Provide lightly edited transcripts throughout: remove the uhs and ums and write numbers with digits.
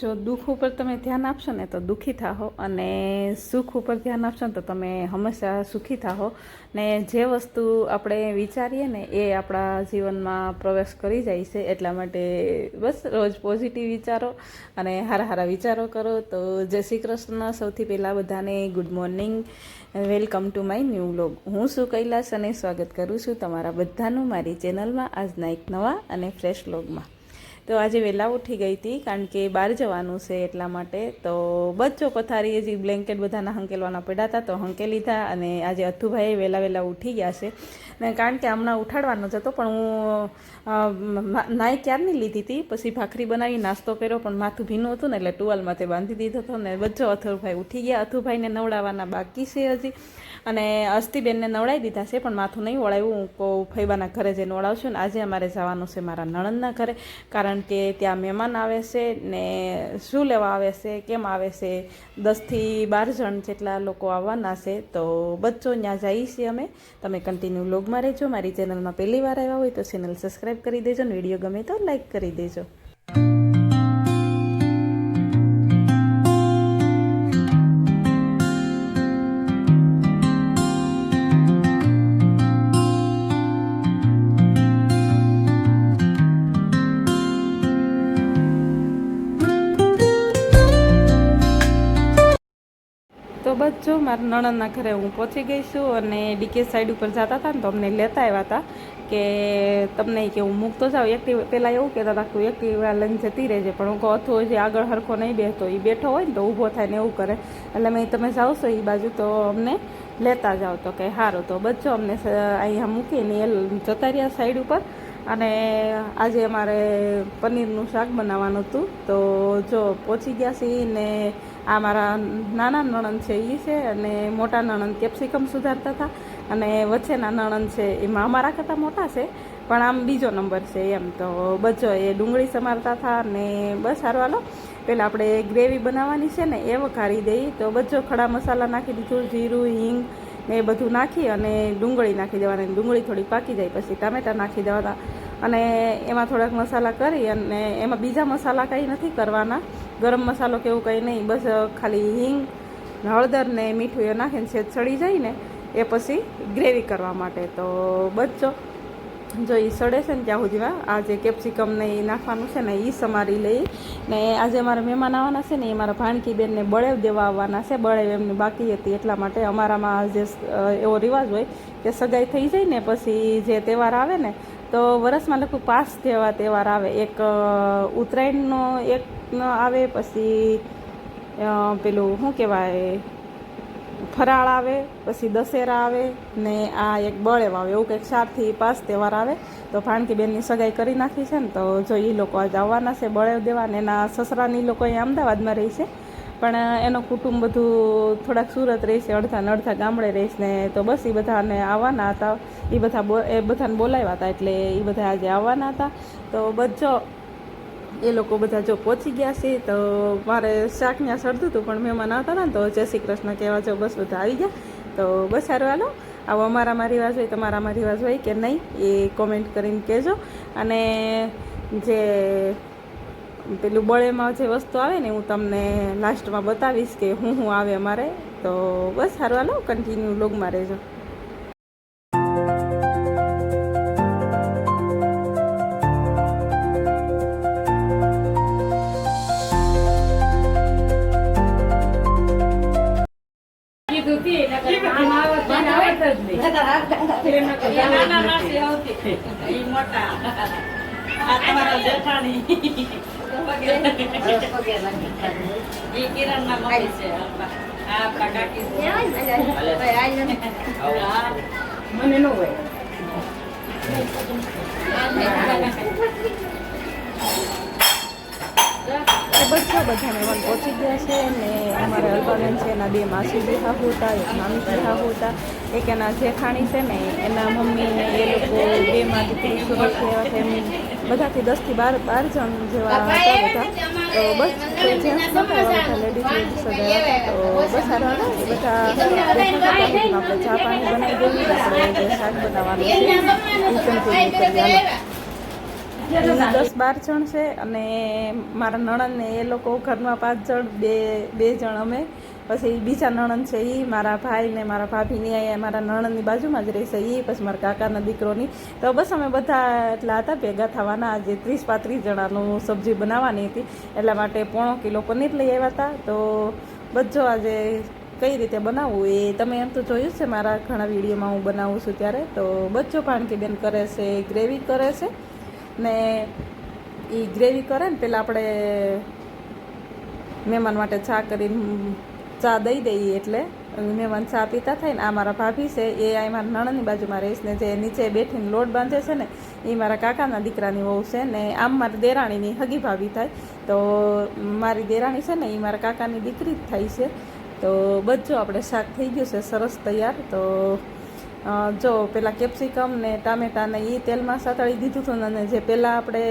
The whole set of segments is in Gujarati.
જો દુઃખ ઉપર તમે ધ્યાન આપશો ને તો દુઃખી થાઓ, અને સુખ ઉપર ધ્યાન આપશો ને તો તમે હંમેશા સુખી થાઓ. ને જે વસ્તુ આપણે વિચારીએ ને એ આપણા જીવનમાં પ્રવેશ કરી જાય છે. એટલા માટે બસ રોજ પોઝિટિવ વિચારો અને સારા સારા વિચારો કરો. તો જય શ્રી કૃષ્ણ. સૌથી પહેલાં બધાને good morning, welcome to my new vlog. હું છું કૈલાસ અને સ્વાગત કરું છું તમારા બધાનું મારી ચેનલમાં આજના એક નવા અને ફ્રેશ વ્લોગમાં. તો આજે વહેલા ઉઠી ગઈ હતી કારણ કે બહાર જવાનું છે એટલા માટે. તો બચ્ચો પથારી હજી બ્લેન્કેટ બધાના હંકેલવાના પડ્યા હતા તો હંકે લીધા. અને આજે અથુભાઈ વહેલા ઉઠી ગયા છે ને કારણ કે હમણાં ઉઠાડવાનો જ હતો, પણ હું નાઈ ક્યારની લીધી હતી. પછી ભાખરી બનાવી નાસ્તો કર્યો, પણ માથું ભીનું હતું ને એટલે ટુવાલમાં તે બાંધી દીધો હતો. ને બચ્ચો અથુભાઈ ઉઠી ગયા. અથુભાઈને નવડાવવાના બાકી છે હજી, અને અસ્તિબેનને નવડાવી દીધા છે પણ માથું નહીં વળાવ્યું. હું કહું ફૈબાના ઘરે જઈને નવડાવશું. ને આજે અમારે જવાનું છે મારા નણંદના ઘરે, કારણ કે ત્યાં મહેમાન આવે છે ને શું લેવા આવે છે, કેમ આવે છે, 10 થી 12 જણ જેટલા લોકો આવવાના છે. તો બચ્ચો ત્યાં જઈએ છીએ અમે. તમે કન્ટિન્યુ વ્લોગમાં રહેજો. મારી ચેનલમાં પહેલી વાર આવ્યા હોય તો ચેનલ સબસ્ક્રાઈબ કરી દેજો, ને વિડીયો ગમે તો લાઈક કરી દેજો. તો બસ જો મારા નણંદના ઘરે હું પહોંચી ગઈ છું, અને ડીકે સાઈડ ઉપર જતા હતા ને તો અમને લેતા આવ્યા હતા કે તમને કે હું મૂકતો જાઉં. એકટીવા પહેલાં એવું કહેતા હતા કે એકટીવા લઈને જતી રહેજે, પણ હું કહું હતું હજી આગળ હરખો નહીં બેસતો, એ બેઠો હોય ને તો ઊભો થાય ને એવું કરે. એટલે મેં તમે જાઓ છો એ બાજુ તો અમને લેતા જાઓ. તો કે સારું. તો બચ્ચો અમને અહીંયા મૂકીને એ જતા રહ્યા સાઈડ ઉપર. અને આજે અમારે પનીરનું શાક બનાવવાનું હતું. તો જો પહોંચી ગયા છીએ. ને આ મારા નાના નણંદ છે એ છે, અને મોટા નણંદ કેપ્સિકમ સુધારતા હતા, અને વચ્ચેના નણંદ છે એમાં અમારા કરતાં મોટા છે પણ આમ બીજો નંબર છે એમ. તો બચ્ચો એ ડુંગળી સમારતા હતા. ને બસ સારું હાલો પહેલાં આપણે ગ્રેવી બનાવવાની છે ને એ વઘારી દઈ. તો બચ્ચો ખડા મસાલા નાખી દીધું, જીરું, હિંગ ને એ બધું નાખી અને ડુંગળી નાખી દેવાની. ડુંગળી થોડી પાકી જાય પછી ટામેટાં નાખી દેવાના, અને એમાં થોડાક મસાલા કરી, અને એમાં બીજા મસાલા કંઈ નથી કરવાના, ગરમ મસાલો કે એવું કંઈ નહીં. બસ ખાલી હિંગ, હળદર ને મીઠું એ નાખીને છે ચડી જાય ને એ પછી ગ્રેવી કરવા માટે. તો બચ્ચો જો એ સડે છે ને ત્યાં સુધીમાં આ જે કેપ્સિકમ ને એ નાખવાનું છે ને એ સમારી લઈ. ને આજે અમારા મહેમાન આવવાના છે ને એ મારા ભાણકી બેનને બળેવ દેવા આવવાના છે. બળેવ એમની બાકી હતી એટલા માટે. અમારામાં જે એવો રિવાજ હોય કે સગાઈ થઈ જાય ને પછી જે તહેવાર આવે ને તો વરસમાં લગભગ 5 જેવા તહેવાર આવે. એક ઉત્તરાયણનો એક આવે, પછી પેલું શું કહેવાય ફરાળ આવે, પછી દશેરા આવે, ને આ એક બળેવ આવે. એવું કંઈક 4 થી 5 તહેવાર આવે. તો ભાણકી બેનની સગાઈ કરી નાખી છે ને તો જો એ લોકો આજે આવવાના છે બળેવ દેવા. ને એના સસરાની લોકો અહીંયા અમદાવાદમાં રહે છે, પણ એનો કુટુંબ બધું થોડાક સુરત રહે છે, અડધા ગામડે રહે છે. ને તો બસ એ બધાને આવવાના હતા. એ બધાને બોલાવ્યા હતા એટલે એ બધા આજે આવવાના હતા. તો બચ્ચો એ લોકો બધા જો પહોંચી ગયા છે. તો મારે શાક ત્યાં સડતું હતું પણ મહેમાન આવતા હતા ને તો જય શ્રી કૃષ્ણ કહેવા જો બસ બધા આવી ગયા. તો બસ સારું હાલો. આવો અમારામાં રિવાજ હોય, તમારામાં રિવાજ હોય કે નહીં એ કોમેન્ટ કરીને કહેજો. અને જે પેલું બળેમાં જે વસ્તુ આવે ને હું તમને લાસ્ટમાં બતાવીશ કે શું આવે અમારે. તો બસ સારું હાલો, કન્ટિન્યુ વ્લોગમાં રહેજો. મને ન હોય બધા મહેમાન પહોંચી ગયા છે ને અમારા અલ્પાબેન છે એના 2 માસી બેહા હતા, એક મામી બેહા હતા, એક એના જેઠાણી છે ને એના મમ્મી ને એ લોકો 2 માં દીકરી સુરત થયા છે. એમ બધાથી 10 થી 12 જણ જેવા હતા બધા. તો બસ કોઈ જેન્ટ્સ નતા બધા લેડીઝ જ હતા. તો બસ સારા હતા બધા. આપણે ચા પાણી બનાવી દેવું, આપણે જે શાક બનાવવાનું છે 10-12 જણ છે. અને મારા નણંદ ને એ લોકો ઘરમાં 5 જણ, બે જણ અમે, પછી બીજા નણંદ છે એ, મારા ભાઈ ને મારા ભાભીની અહીંયા મારા નણંદની બાજુમાં જ રહેશે એ, પછી મારા કાકાના દીકરોની. તો બસ અમે બધા એટલા હતા ભેગા થવાના. આજે 30-35 જણાનું સબ્જી બનાવવાની હતી, એટલા માટે 1.5 કિલો પનીર લઈ આવ્યા હતા. તો બજો આજે કઈ રીતે બનાવવું એ તમે એમ તો જોયું છે મારા ઘણા વિડીયોમાં હું બનાવું છું ત્યારે. તો બચ્ચો ભાણકીબેન કરે છે ગ્રેવી કરે છે ને એ ગ્રેવી કરે ને પહેલાં આપણે મહેમાન માટે ચા કરીને ચા દઈ દઈએ એટલે મહેમાન ચા પીતા થાય ને. આ મારા ભાભી છે એ આ મારા નણંદની બાજુમાં રહીશ ને જે નીચે બેઠીને લોટ બાંધે છે ને એ મારા કાકાના દીકરાની વહુ છે ને. આમ મારી દેરાણીની હગી ભાભી થાય. તો મારી દેરાણી છે ને એ મારા કાકાની દીકરી જ થાય છે. તો બચ્ચો આપણે શાક થઈ ગયું છે સરસ તૈયાર. તો જો પેલા કેપ્સિકમ ને ટામેટા ને એ તેલમાં સાતળી દીધું હતું અને જે પહેલાં આપણે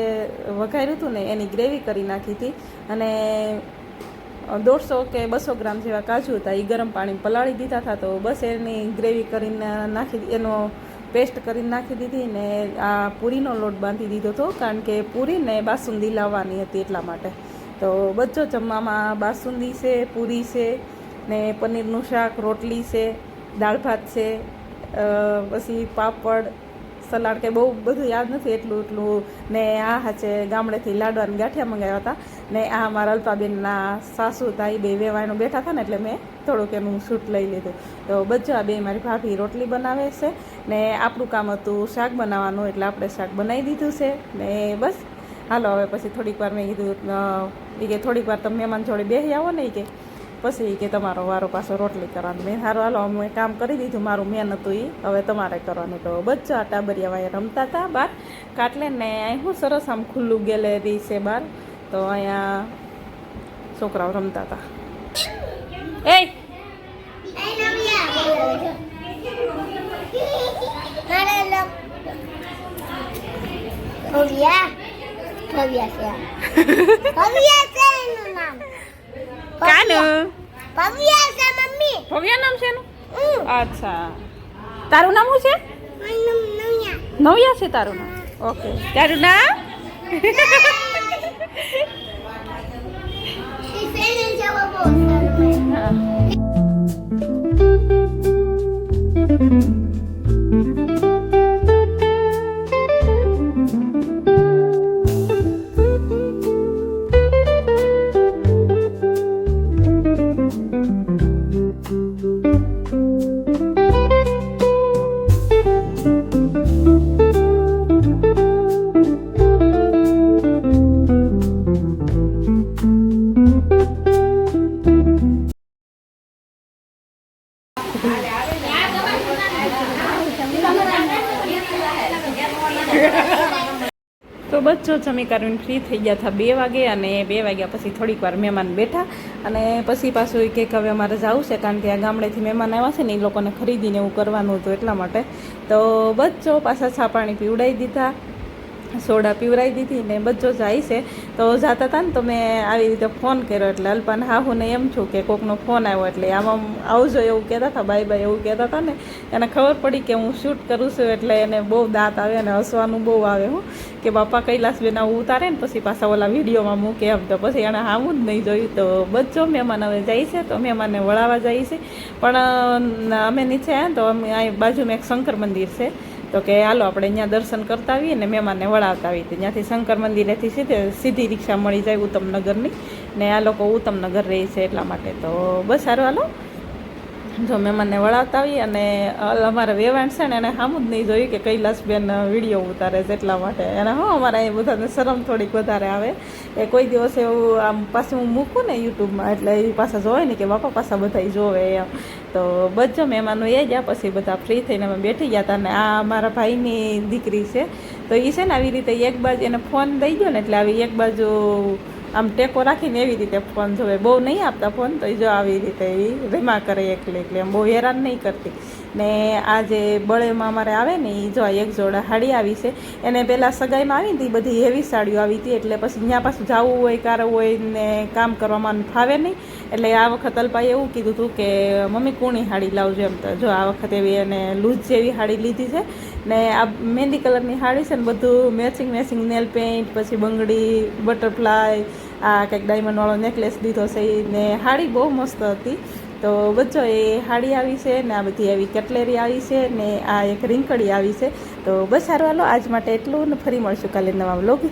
વઘાર્યું હતું ને એની ગ્રેવી કરી નાખી હતી. અને 150 કે 200 ગ્રામ જેવા કાજુ હતા એ ગરમ પાણી પલાળી દીધા હતા. તો બસ એની ગ્રેવી કરીને એનો પેસ્ટ કરીને નાખી દીધી ને આ પૂરીનો લોટ બાંધી દીધો હતો, કારણ કે પૂરીને બાસુંદી લાવવાની હતી એટલા માટે. તો બધો જમવામાં બાસુંદી છે, પૂરી છે ને પનીરનું શાક, રોટલી છે, દાળ ભાત છે, પછી પાપડ, સલાડ, કે બહુ બધું યાદ નથી એટલું ને. આ છે ગામડેથી લાડવાની ગાંઠિયા મંગાવ્યા હતા ને. આ મારા અલ્પાબેનના સાસુ હતા એ 2 વેવાયનું બેઠા હતા ને એટલે મેં થોડુંક એનું શૂટ લઈ લીધું. તો બધું આ 2 મારી ભાભી રોટલી બનાવે છે ને આપણું કામ હતું શાક બનાવવાનું, એટલે આપણે શાક બનાવી દીધું છે ને. બસ હાલો હવે પછી થોડીક વાર મેં કીધું એ કે થોડીક વાર તમે મહેમાન જોડે બેસી આવો ને કે પછી કે તમારો વારો પાછો રોટલી કરવાનો. મેં સારું હાલો અમે કામ કરી દીધું, મારું મેન હતું એ હવે તમારે કરવાનું. તો બધા ટાબરિયા વાયા રમતા હતા બહાર કાટલે ને. અહીં શું સરસ આમ ખુલ્લું ગેલેરી છે બહાર. તો અહીંયા છોકરાઓ રમતા હતા. એ કાનું ભવ્યા નામ છે એનું? અચ્છા, તારું નામ શું છે? નવ્યા છે તારું નામ? ઓકે, તારું નામ? તો બચ્ચો જમી કરીને ફ્રી થઈ ગયા હતા 2 વાગે. અને 2 વાગ્યા પછી થોડીક વાર મહેમાન બેઠા અને પછી પાછું કે હવે અમારે જવું છે, કારણ કે આ ગામડેથી મહેમાન આવ્યા છે ને એ લોકોને ખરીદીને એવું કરવાનું હતું એટલા માટે. તો બચ્ચો પાછા ચા પાણી પીવડાવી દીધા, સોડા પીવડાવી દીધી ને બધો જાય છે. તો જતા હતા ને તો મેં આવી રીતે ફોન કર્યો એટલે અલ્પાને હાહુને એમ છું કે કોકનો ફોન આવ્યો એટલે આમાં આવજો એવું કહેતા હતા, બાય બાય એવું કહેતા હતા ને. એને ખબર પડી કે હું શૂટ કરું છું એટલે એને બહુ દાંત આવે અને હસવાનું બહુ આવે હું કે બાપા કૈલાસબેન આવું ઉતારે ને પછી પાછા ઓલા વિડીયોમાં મૂકે એમ. તો પછી એણે હાવું જ નહીં જોયું. તો બધો મહેમાન હવે જાય છે તો મહેમાનને વળાવવા જાય છે. પણ અમે નીચે આવ્યા તો અમે અહીં બાજુમાં એક શંકર મંદિર છે તો કે હાલો આપણે અહીંયા દર્શન કરતા આવીએ ને મહેમાનને વળાવતા આવીએ. ત્યાંથી શંકર મંદિરેથી સીધી રિક્ષા મળી જાય ઉત્તમનગરની ને. આ લોકો ઉત્તમનગર રહે છે એટલા માટે. તો બસ સારું હાલો જો મહેમાનને વળાવતા આવી અને અમારા વેવાણ છે ને એને સામું જ નહીં જોયું કે કૈલાસબેન વિડીયો ઉતારે છે એટલા માટે એને અમારે અહીં બધાને શરમ થોડીક વધારે આવે એ કોઈ દિવસ એવું આમ પાછું હું મૂકું ને યુટ્યુબમાં એટલે એ પાછા જોવે ને કે બાપા પાછા બધા જોવે એમ તો બચ્ચો મહેમાનો એ ગયા પછી બધા ફ્રી થઈને અમે બેઠી ગયા હતા. અને આ મારા ભાઈની દીકરી છે તો એ છે ને આવી રીતે એક બાજુ એને ફોન દઈ ગયો ને એટલે આવી એક બાજુ આમ ટેકો રાખીને એવી રીતે ફોન જોવે, બહુ નહીં આપતા ફોન તો એ જો આવી રીતે એ રેમા કરે એકલી એમ, બહુ હેરાન નહીં કરતી. ને આ જે બળેમાં અમારે આવે ને એ જો એક જોડા સાડી આવી છે એને પહેલાં સગાઈમાં આવી હતી બધી હેવી સાડીઓ આવી હતી એટલે પછી ત્યાં પાછું જવું હોય કારવું હોય ને કામ કરવામાં ફાવે નહીં એટલે આ વખત અલ્પાએ એવું કીધું હતું કે મમ્મી કૂણી સાડી લાવજો એમ. તો જો આ વખત એવી એને લૂઝ જેવી સાડી લીધી છે ને આ મહેંદી કલરની સાડી છે ને બધું મેચિંગ નેલ પેઇન્ટ પછી બંગડી બટરફ્લાય આ કંઈક ડાયમંડવાળો નેકલેસ લીધો છે ને સાડી બહુ મસ્ત હતી. તો બચ્ચો એ સાડી આવી છે ને આ બધી એવી કટલેરી આવી છે ને આ એક રીંકડી આવી છે. તો બસ સારું હાલો આજ માટે એટલું ને ફરી મળશું કાલે નવા વ્લોગ.